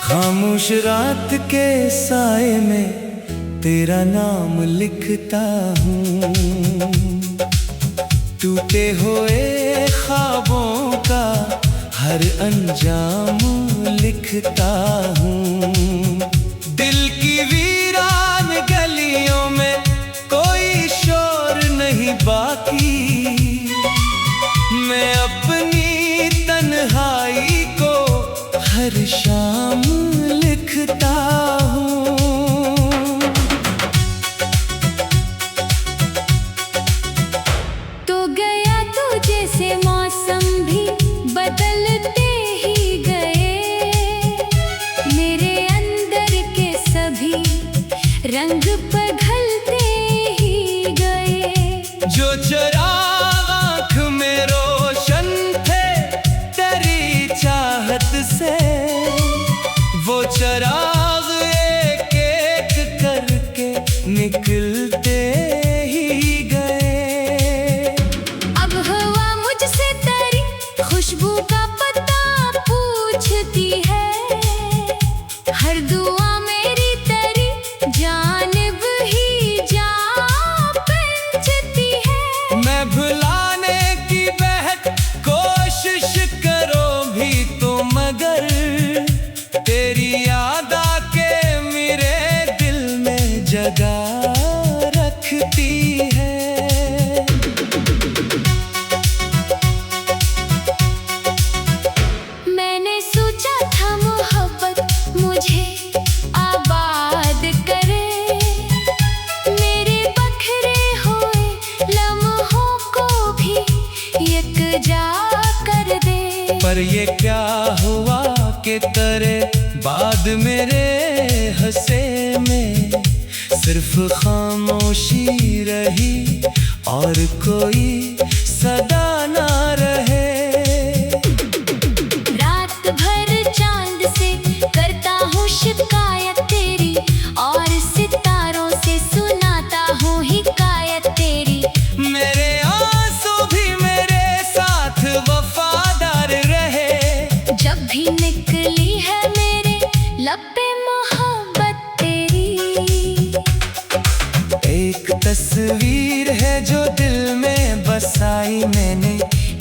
खामोश रात के साए में तेरा नाम लिखता हूँ, टूटे हुए ख्वाबों का हर अंजाम लिखता हूँ। दिल की वीरान गलियों में कोई शोर नहीं बाकी, मैं अपनी तन्हाई को हर शाम लिखता हूँ। तो गया तो जैसे मौसम भी बदलते ही गए, मेरे अंदर के सभी रंग पिघलते ही गए। जो चिराग आँख में रोशन थे तेरी चाहत से, वो चिराग एक एक करके निकलते ही गए। अब हवा मुझसे तेरी खुशबू का पता पूछती है, हर दुआ मेरी तेरी जानिब ही जा पहुंचती है। मैं भुलाने की बेहद कोशिश करो भी तो मगर तेरी याद आके मेरे दिल में जगह रखती है। मैंने सोचा था मोहब्बत मुझे आबाद करे, मेरे बखरे हुए लम्हों को भी यकजा कर दे। पर ये क्या हुआ कि तेरे बाद मेरे हंसे में सिर्फ खामोशी रही और कोई सदा ना रहे। रात भर चांद से करता हूँ शिकायत तेरी, और सितारों से सुनाता हूँ हिकायत तेरी। मेरे आंसू भी मेरे साथ वफादार रहे, जब भी निकली है मेरे लब पे मोहब्बत तेरी। एक तस्वीर है जो दिल में बसाई मैंने,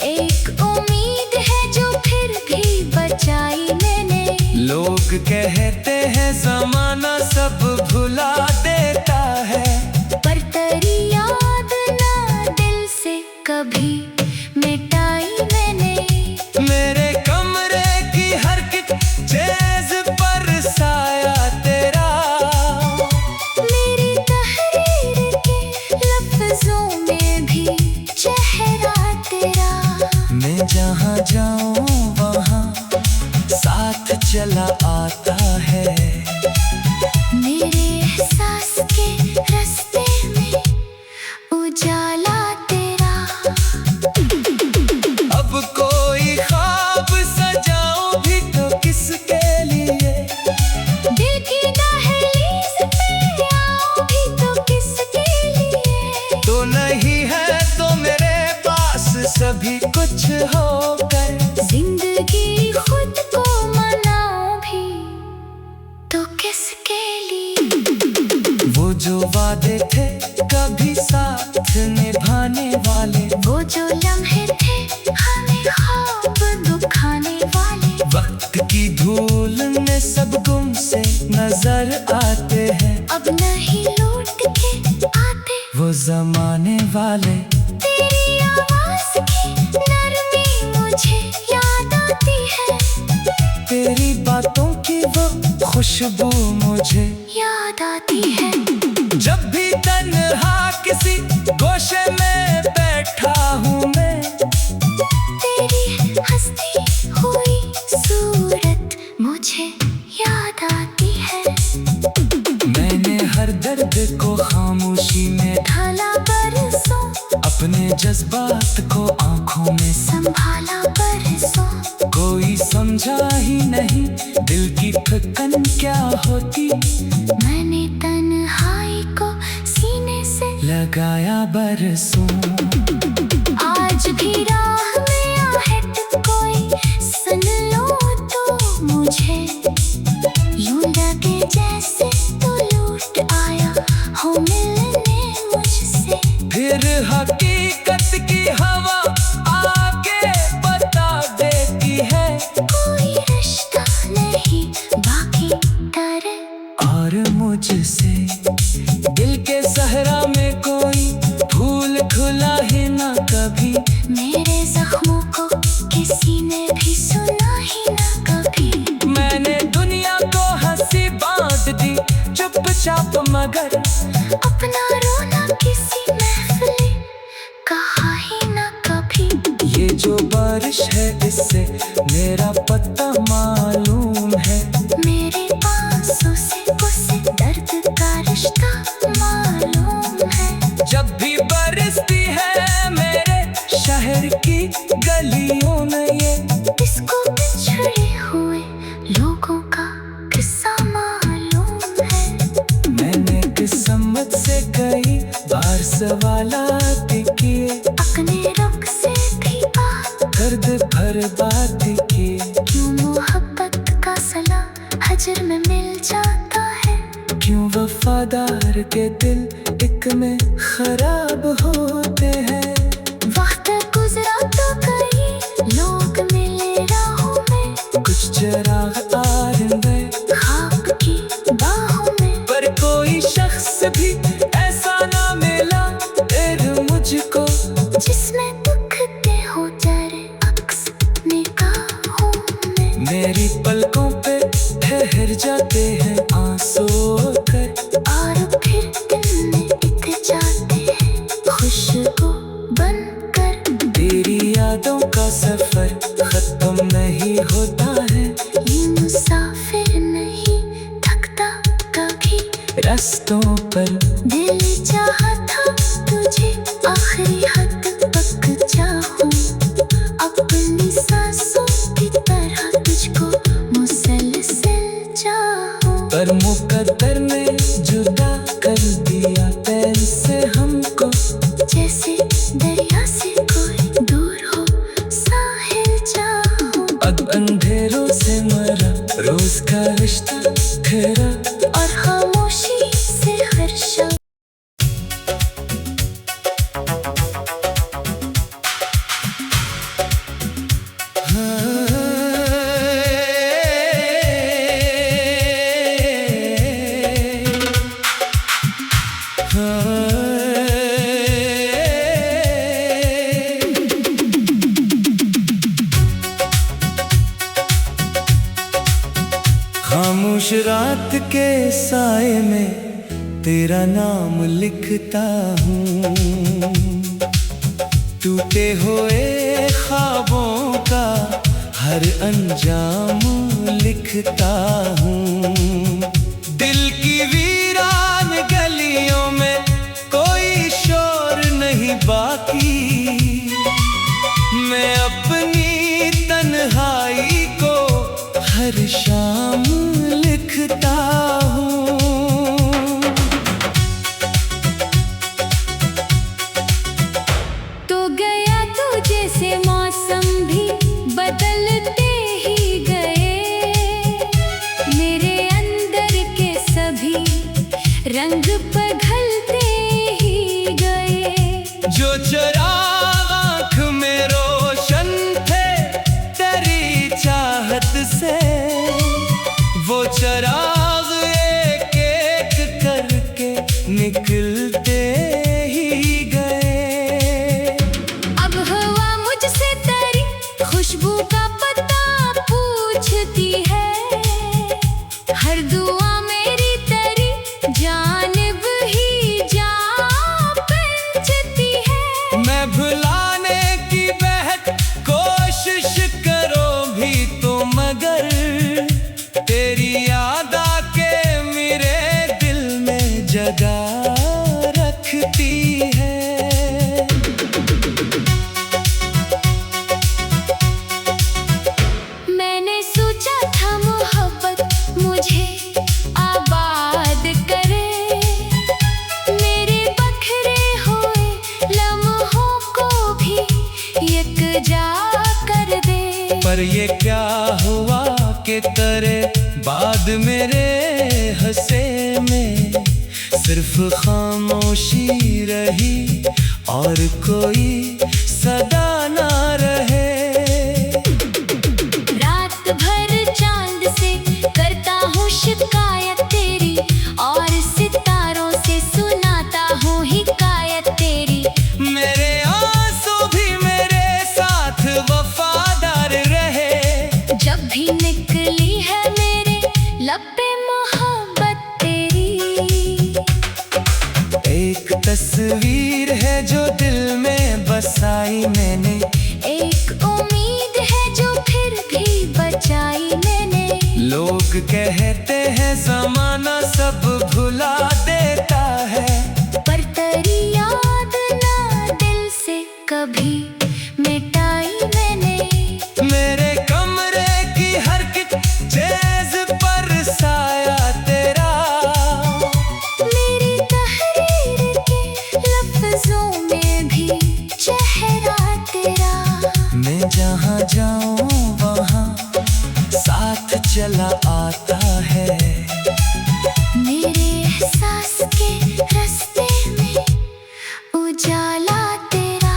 एक उम्मीद है जो फिर भी बचाई मैंने। लोग कहते हैं ज़माना सब भुला देता है, पर तेरी याद ना दिल से कभी मिटाई मैंने। मेरे कमरे की हर चीज़ पर साया तेरा, मेरी तहरीर के लफ्जों में भी चेहरा तेरा। मैं जहाँ जाऊँ वहाँ साथ चला आता है, मेरे एहसास के रास्ते में उजाला तेरा। अब कोई ख्वाब सजाऊं भी तो किसके लिए, दिल की दहलीज पे आऊं भी तो किसके लिए। तो नहीं है तो मेरे पास सभी कुछ होकर, जिंदगी खुद को मनाऊं भी तो किसके लिए। वो जो वादे थे कभी साथ निभाने वाले, वो जो लम्हे थे हमें ख्वाब दुखाने वाले। वक्त की धूल में सब गुम से नजर आते हैं, अब नहीं लौट के आते वो जमाने वाले। तेरी आवाज की नरमी मुझे याद आती है, तेरी बातों की वो खुशबू मुझे याद आती है। जब भी तन्हा किसी गोशे में बैठा हूँ मैं, तेरी हंसती हुई सूरत मुझे याद आती है। मैंने हर दर्द को खामोशी में ढाला बरसों, अपने जज्बात को आंखों में संभाला बरसों। कोई समझा ही नहीं दिल की धड़कन क्या होती, मैंने तन्हाई को सीने लगाया बरसों। आज भी राह में आहट कोई सुन लो तो मुझे यूं लगे जैसे तू लौट आया हो मिलने मुझसे। फिर हकीकत की हवा आके बता देती है कोई रिश्ता नहीं बाकी डरे और मुझसे। दिल के सहरा में कोई फूल खुला ही ना कभी, मेरे जख्मों को किसी ने भी सुना ही ना कभी। मैंने दुनिया को हंसी बांध दी चुपचाप, मगर अपना रोना किसी महफिल कहा ही ना कभी। ये जो बारिश है इससे मेरा पता मालूम है, मेरे आंसू से उसे दर्द का रिश्ता मालूम है। जब भी बरसती है मेरे शहर की गलियों में ये इसको बिछड़े हुए लोगों का किस्सा मालूम है। मैंने किस्मत से कई बार सवालात किए, अपने रुख से भी बात दर्द भर बात किए। क्यों मोहब्बत का सला हजर में मिल जाता है, क्यों वफादार के दिल एक में खराब होते हैं। वक्त गुजरा तो कई लोग मिले राहों में, कुछ चिराग आर गए खाक की बाहों में। पर कोई शख्स भी ऐसा ना मिला फिर मुझको, जिसमें दुखते हो जरे अक्स निगाहों में। मेरी पलकों पे ठहर जाते हैं आंसू कर, और फिर दिल में बिक जाते हैं खुशबू बनकर। तेरी यादों का सफर खत्म नहीं होता है, ये मुसाफिर नहीं थकता कभी। रास्तों पर दिल चाहा था तुझे आखिरी हद तक चाहूं, अपनी सांसों की तरह तुझको मुसलसल चाहूं। पर मुकद्दर ने जुदा कर दिया तैन से हमको, जैसे दरिया से कोई दूर हो साहिल चाहूं। अब अंधेरों से मरा रोज का रिश्ता खरा, और खामोशी से हर शब्द खामोश रात के साए में तेरा नाम लिखता हूँ, टूटे हुए ख्वाबों का हर अंजाम लिखता हूँ। दिल की वीरान गलियों में कोई शोर नहीं बाकी, मैं अपनी तन्हाई को हर शाम लिखता हूँ। तो गया तो जैसे मौसम भी बदलते ही गए, मेरे अंदर के सभी रंग पिघलते ही गए। जो चिराग आँख में रोशन थे तेरी चाहत से, वो चिराग एक एक करके निकलते ही गए। अब हवा मुझसे तेरी खुशबू का पता पूछती है, हर दुआ मेरी तेरी जानिब ही जा पहुंचती है। मैं भुलाने की बेहद कोशिश करो भी तो, मगर तेरी याद आके मेरे दिल में जगह रखती पर ये क्या हुआ कि तेरे बाद मेरे हंसे में सिर्फ खामोशी रही और कोई सदा ना रहे। रात भर चांद से करता हूँ शिकायत तेरी और सितारों से सुनाता हूँ हिकायत तेरी। मेरे आंसू भी मेरे साथ वफादार रहे। जब भी निकली है मेरे लब पे मोहब्बत तेरी। एक तस्वीर है जो दिल में बसाई मैंने, एक उम्मीद है जो फिर भी बचाई मैंने। लोग कहते हैं ज़माना सब भुला देता है, पर तेरी याद ना दिल से कभी मिटाई मैंने। मेरे कमरे की हर चीज़ पर साया तेरा, मेरी तहरीर के लफ्जों में भी चेहरा तेरा। मैं जहाँ जाऊँ वहाँ साथ चला आता है। मेरे एहसास के रास्ते में उजाला तेरा।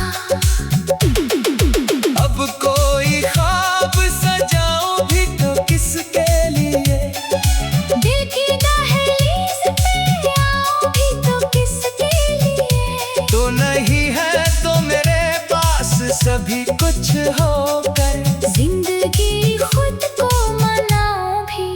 अब कोई ख्वाब सजाऊं भी तो किसके लिए, दिल की दहलीज पे आऊं भी तो किसके लिए। तो नहीं है तो मेरे पास सभी कुछ होकर, जिंदगी खुद को मनाऊं भी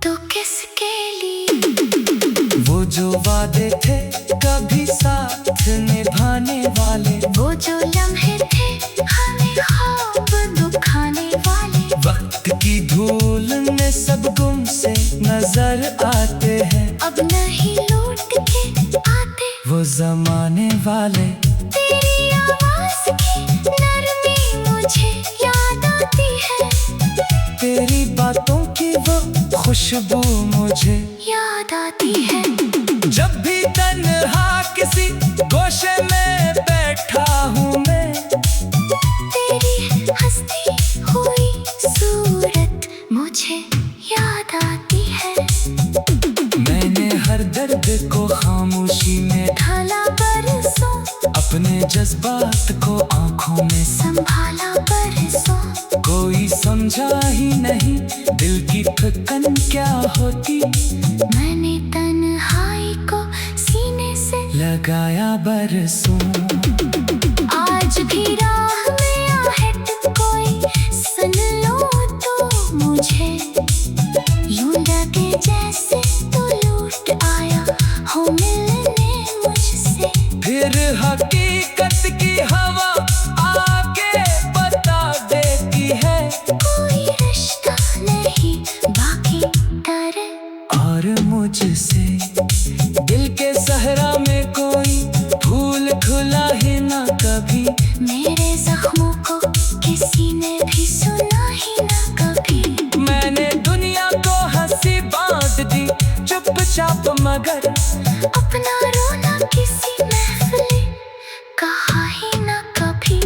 तो किसके लिए। वो जो वादे थे कभी साथ निभाने वाले, वो जो लम्हे थे हमें ख्वाब दुखाने वाले। वक्त की धूल में सब गुम से नजर आते हैं। अब नहीं लौट के आते वो जमाने वाले, तेरी आवाज की नरमी मुझे याद आती है। तेरी बातों की वो खुशबू मुझे याद आती है। जब भी तन्हा किसी गोशे में बैठा हूँ मैं, तेरी हंसती हुई सूरत मुझे याद आती है। मैंने हर दर्द को खामोशी में ढाला बरसों, अपने जज्बात को आंखों में संभाला बरसों। कोई समझा ही नहीं दिल की थकन क्या होती, मैंने तन्हाई को सीने से लगाया बरसों। आज भी राह में आहट कोई सुन लो तो मुझे यूं लगे जैसे तो लूट आया हो मिलने मुझसे। फिर हकीकत की हवा आगे बता देती है, कोई रिश्ता नहीं बाकी डरे और मुझसे दिल के सहरा में कोई फूल खुला ही ना कभी। मेरे जख्मों को किसी ने भी सुना ही ना कभी। मैंने दुनिया को हंसी बांध दी चुपचाप, मगर अपना रोना किसी महफिल कहा ही ना कभी।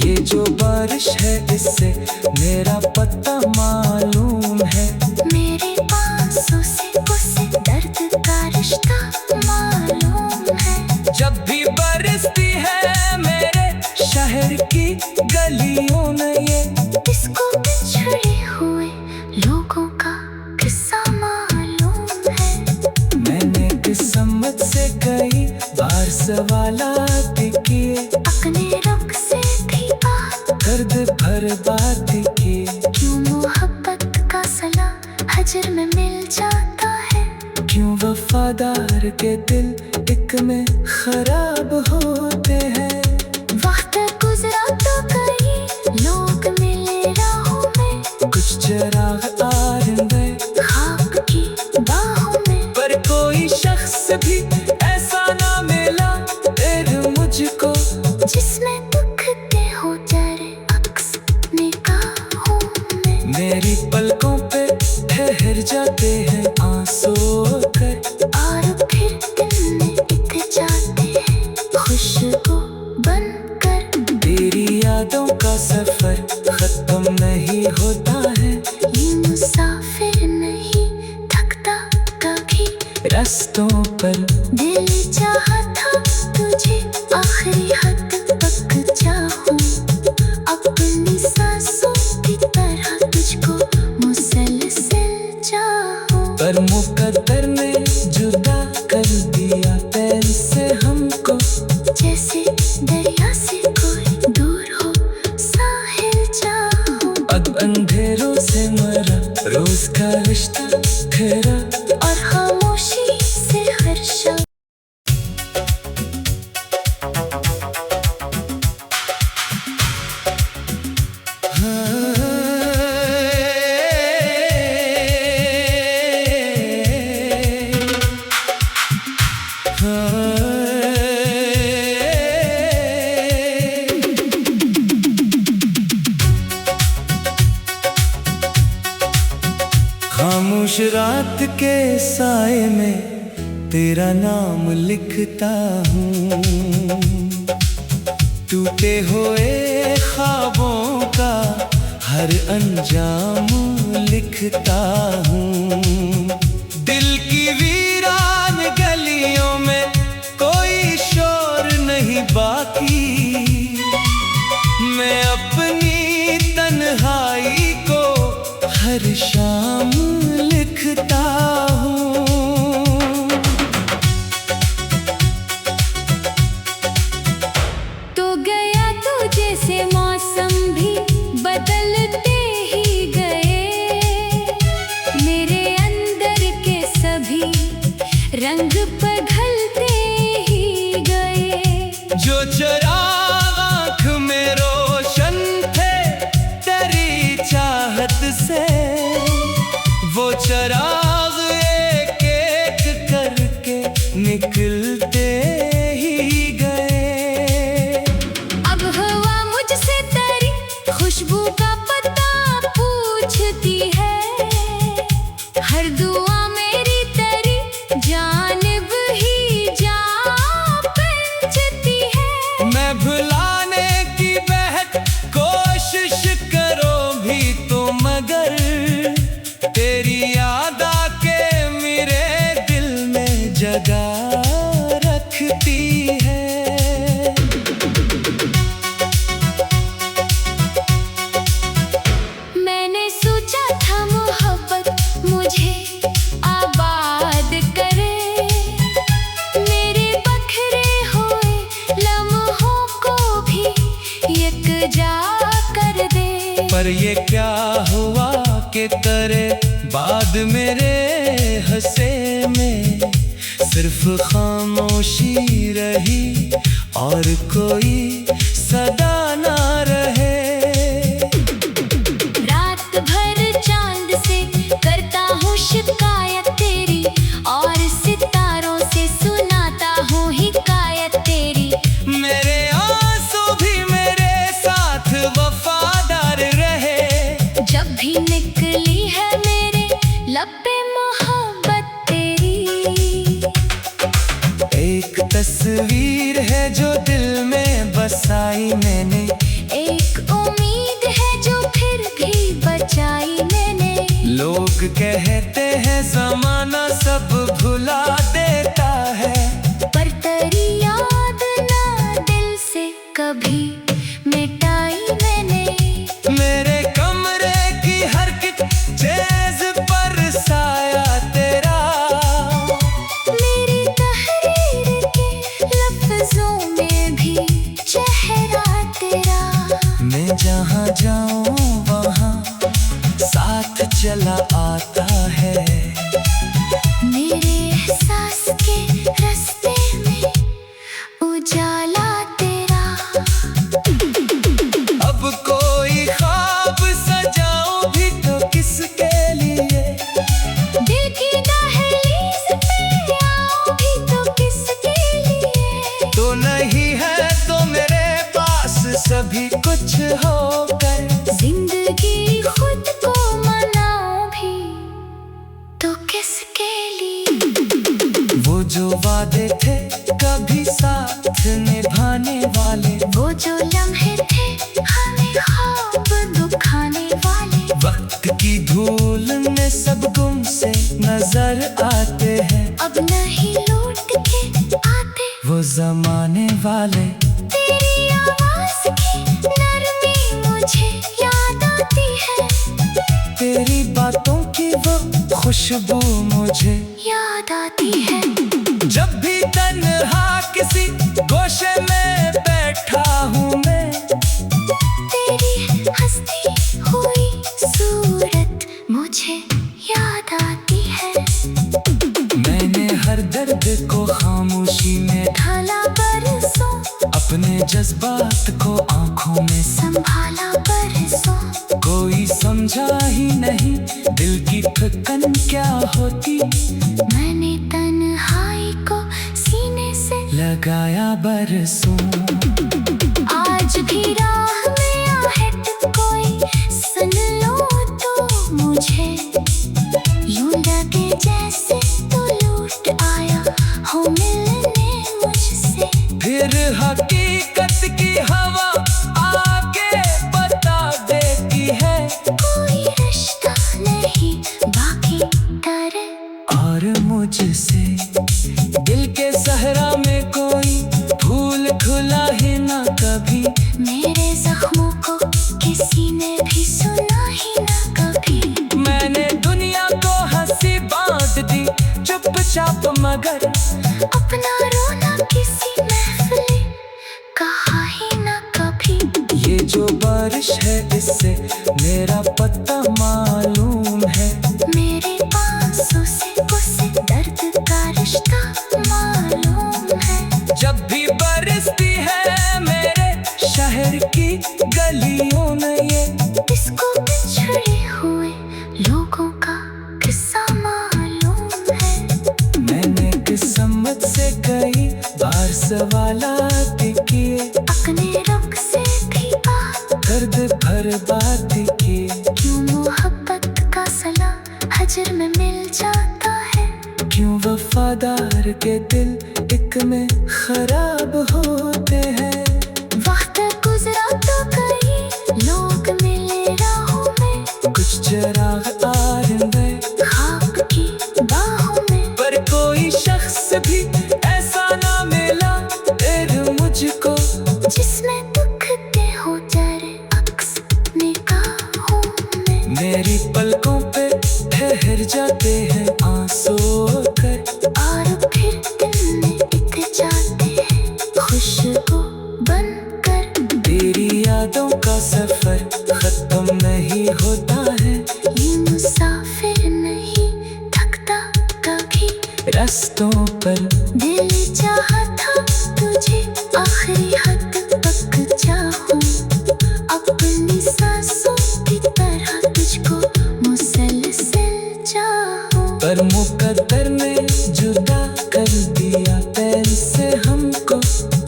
ये जो बारिश है इससे मेरा पता मालूम है, मेरे आंसू से उसे दर्द का रिश्ता मालूम है। जब भी बरसती है मेरे शहर की गलियों में ये इसको बिछड़े हुए लोगों का किस्सा मालूम है। मैंने किस्मत से कई बार सवालात किए, अपने रुख से भी बात दर्द भर बात किए। क्यों मोहब्बत का सला हजर में मिल जाता है। क्यों वफादार के दिल एक में खराब होते हैं। वक्त गुजरा तो कई लोग मिले राहों में, कुछ चिराग आरिंदे खाक की बाहों में। पर कोई शख्स भी ऐसा ना मिला फिर मुझको, जिसमें दुख के हो डरे अक्स निगाहों में। मेरी पलकों पे ठहर जाते हैं आंसू कर, और फिर दिन में इत जाते हैं खुशबू बनकर। तेरी यादों का सफर खत्म नहीं कोई होता है, ये मुसाफिर नहीं थकता कभी। रास्तों पर दिल चाहा था तुझे आखिरी हद तक चाहूं, अपनी सांसों की तरह तुझको मुसलसल चाहूं। पर मुकद्दर ने जुदा कर दिया पैर से हमको, जैसे दरिया से कोई दूर हो साहिल चाहूं। अब अंधेरों से मरा रोज का रिश्ता खरा, और खामोशी से हर शब्द खामोश रात के साए में तेरा नाम लिखता हूँ, टूटे हुए ख्वाबों का हर अंजाम लिखता हूँ। दिल की वीरान गलियों में कोई शोर नहीं बाकी, मैं अपनी तन्हाई को हर शाम लिखता हूँ। तो गया तू जैसे मौसम भी बदलते ही गए, मेरे अंदर के सभी रंग पिघलते ही गए। जो चिराग आँख में रोशन थे तेरी चाहत से, वो चिराग एक एक करके निकलते ही गए। अब हवा मुझसे तेरी खुशबू का पता पूछती है, हर दुआ मेरी तेरी जानिब ही जा पहुंचती है। मैं भुलाने की बेहद कोशिश करो भी तो मगर तेरी याद आके मेरे दिल में जगह रखती है। मैंने सोचा था मोहब्बत मुझे आबाद करे, मेरे बखरे हुए लम्हों को भी यकजा कर दे। पर ये क्या हुआ कि तेरे बाद मेरे हंसे में सिर्फ खामोशी रही और कोई सदा ना रहे। रात भर चांद से करता हूँ शिकायत तेरी, और सितारों से सुनाता हूँ हिकायत तेरी। मेरे आंसू भी मेरे साथ वफादार रहे, जब भी निकली है मेरे लब पे मोहब्बत तेरी। एक तस्वीर है जो दिल में बसाई मैंने, एक उम्मीद है जो फिर भी बचाई मैंने। लोग कहते हैं ज़माना सब भुला देता है, पर तेरी याद ना दिल से कभी मिटाई मैंने। मेरे कमरे की हर चीज़ पर साया तेरा, मेरी तहरीर के लफ्जों में भी चेहरा तेरा। मैं जहाँ जाऊँ वहाँ साथ चला आता है, मेरे एहसास के रास्ते में उजाला तेरा। अब कोई ख्वाब सजाऊं भी तो किसके लिए, दिल की दहलीज पे आऊं भी तो किसके लिए। तो नहीं है तो मेरे पास सभी कुछ होकर, जिंदगी खुद को मनाऊं भी तो किसके लिए। वो जो वादे थे कभी साथ निभाने वाले, वो जो लम्हे थे हमें ख्वाब दुखाने वाले। जमाने वाले। तेरी आवाज की नरमी मुझे याद आती है, तेरी बातों की वो खुशबू मुझे याद आती है। जब भी तन्हा किसी गोशे में बैठा हूँ मैं, तेरी हंसती हुई सूरत मुझे याद आती है। मैंने हर दर्द को खामोशी में ढाला बरसों, अपने जज्बात को आंखों में संभाला बरसों। कोई समझा ही नहीं दिल की थकन क्या होती। मैंने तन्हाई को सीने से लगाया बरसों। आज भी राह में आहट कोई सुन लो तो मुझे यूं लगे जैसे तू लूट आया हो मिलने मुझसे। फिर हकीकत की हवा आगे बता देती है, कोई रिश्ता नहीं बाकी डरे। और मुझसे दिल के सहरा में कोई फूल खुला ही ना कभी। मेरे जख्मों को किसी ने भी सुना ही ना कभी। मैंने दुनिया को हंसी बांध दी चुपचाप, मगर अपना रोना किसी महफिल कहा ही ना कभी। ये जो बारिश है इससे मेरा पता मालूम है। मेरे आंसू से उसे दर्द का रिश्ता मालूम है। जब भी बरसती है मेरे शहर की गलियों में ये, इसको बिछड़े हुए लोगों का किस्सा मालूम है। मैंने किस्मत से कई बार सवालात किए, अपने रब से भी बात, दर्द भर बात किए। क्यों मोहब्बत का सला हजर में मिल जाता है। क्यों वफादार के दिल एक में खराब होते हैं। वक्त गुजरा तो कई लोग मिले राहों में, कुछ चिराग आ गए खाक की बाहों में। पर कोई शख्स भी ऐसा ना मिला फिर मुझको, जिसमें दुखते हो जरे अक्स निगाहों में। मेरी पलकों पे ठहर जाते हैं आंसू कर, और फिर दिल में टिक जाते हैं खुशबू बनकर। तेरी यादों का सफर खत्म नहीं होता है, ये मुसाफिर नहीं थकता कभी। रास्तों पर दिल चाहा था तुझे आखिरी हद तक चाहूं, अपनी सांसों की तरह तुझको मुसलसल चाहूं। पर मुकद्दर ने जुदा कर दिया तैर से हमको,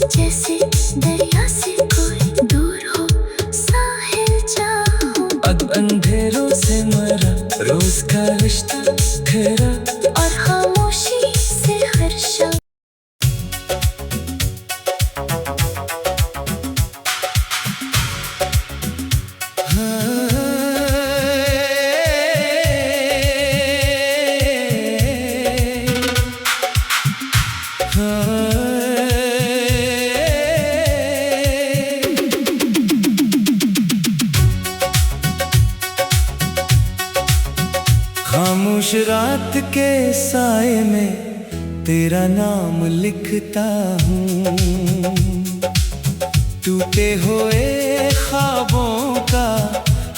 जैसे दरिया से कोई दूर हो साहिल चाहूं। अब अंधेरों से मरा रोज का रिश्ता खरा, और खामोशी से हर शब्द खामोश रात के साए में तेरा नाम लिखता हूँ। टूटे हुए ख्वाबों का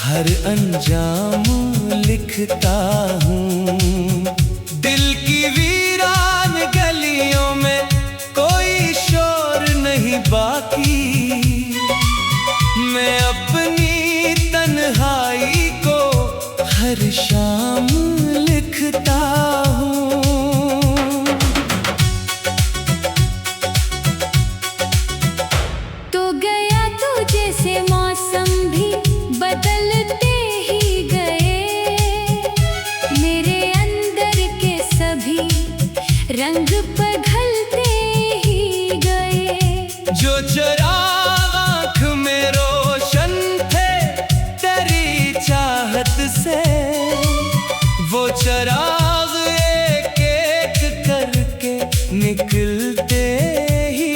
हर अंजाम लिखता हूँ। दिल की वीरान गलियों में कोई शोर नहीं बाकी, मैं अपनी तन्हाई को हर शाम लिखता हूँ। तो गया तू जैसे मौसम भी बदलते ही गए, मेरे अंदर के सभी रंग पिघलते ही गए। जो चिराग आँख में रोशन थे तेरी चाहत से, वो चिराग एक एक करके निकलते ही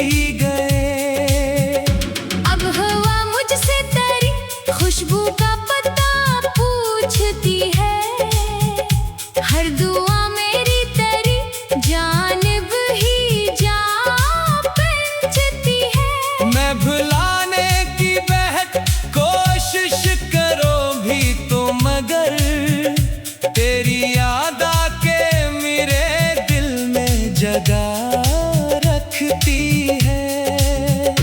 है।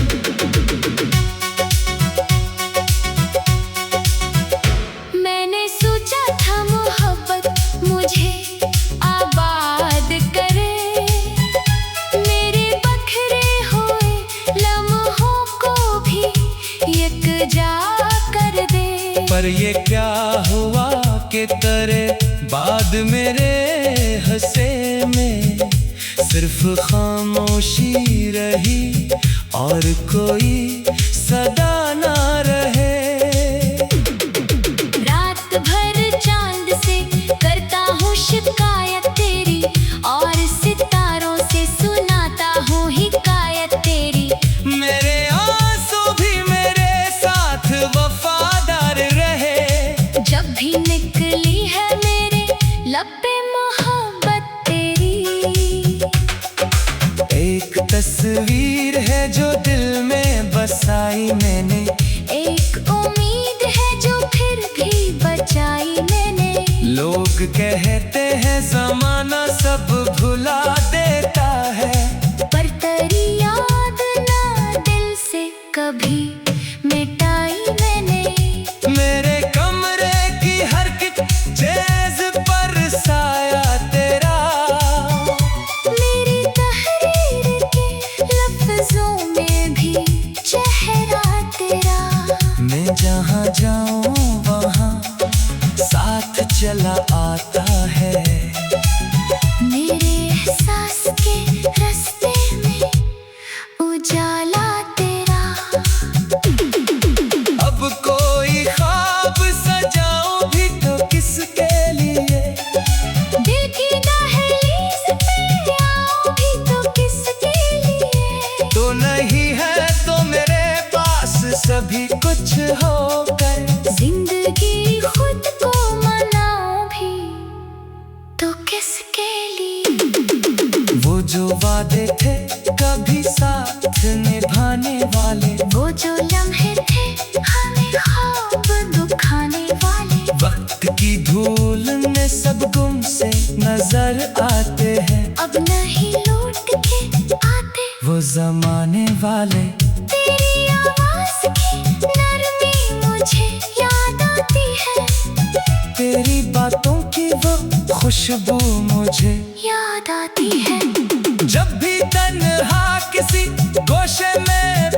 मैंने सोचा था मोहब्बत मुझे आबाद करे, मेरे बखरे हुए लम्हों को भी यकजा कर दे। पर ये क्या हुआ कि तेरे बाद मेरे हंसे में सिर्फ खामोशी रही और कोई सदा ना रहे। रात भर चांद से करता हूँ शिकायत तेरी, और सितारों से सुनाता हूँ हिकायत तेरी। मेरे आंसू भी मेरे साथ वफादार रहे, जब भी निकली है मेरे लब पे मोहब्बत तेरी। एक तस्वीर है जो दिल में बसाई मैंने, एक उम्मीद है जो फिर भी बचाई मैंने। लोग कहते हैं ज़माना सब भुला देता है, पर तेरी याद ना दिल से कभी मिटाई मैंने। मेरे कमरे की हर चीज़ पर साया तेरा, मेरी तहरीर के लफ्जों में भी चेहरा तेरा। मैं जहाँ जाऊँ वहाँ साथ चला आता है। मेरे एहसास के रास्ते में उजाला तेरा। अब कोई ख्वाब सजाऊं भी तो किसके लिए, दिल की दहलीज पे आऊं भी तो किसके लिए। तो नहीं है तो मेरे पास सभी कुछ होकर, जिंदगी खुद को मनाऊं भी तो किसके लिए। वो जो वादे थे कभी साथ निभाने वाले, वो जो लम्हे थे हमें ख्वाब दुखाने वाले। वक्त की धूल में सब गुम से नजर आते हैं, अब नहीं लौट के आते वो जमाने वाले। तेरी आवाज की नरमी मुझे याद आती है, तेरी बातों की वो खुशबू मुझे याद आती है। जब भी तन्हा किसी गोशे में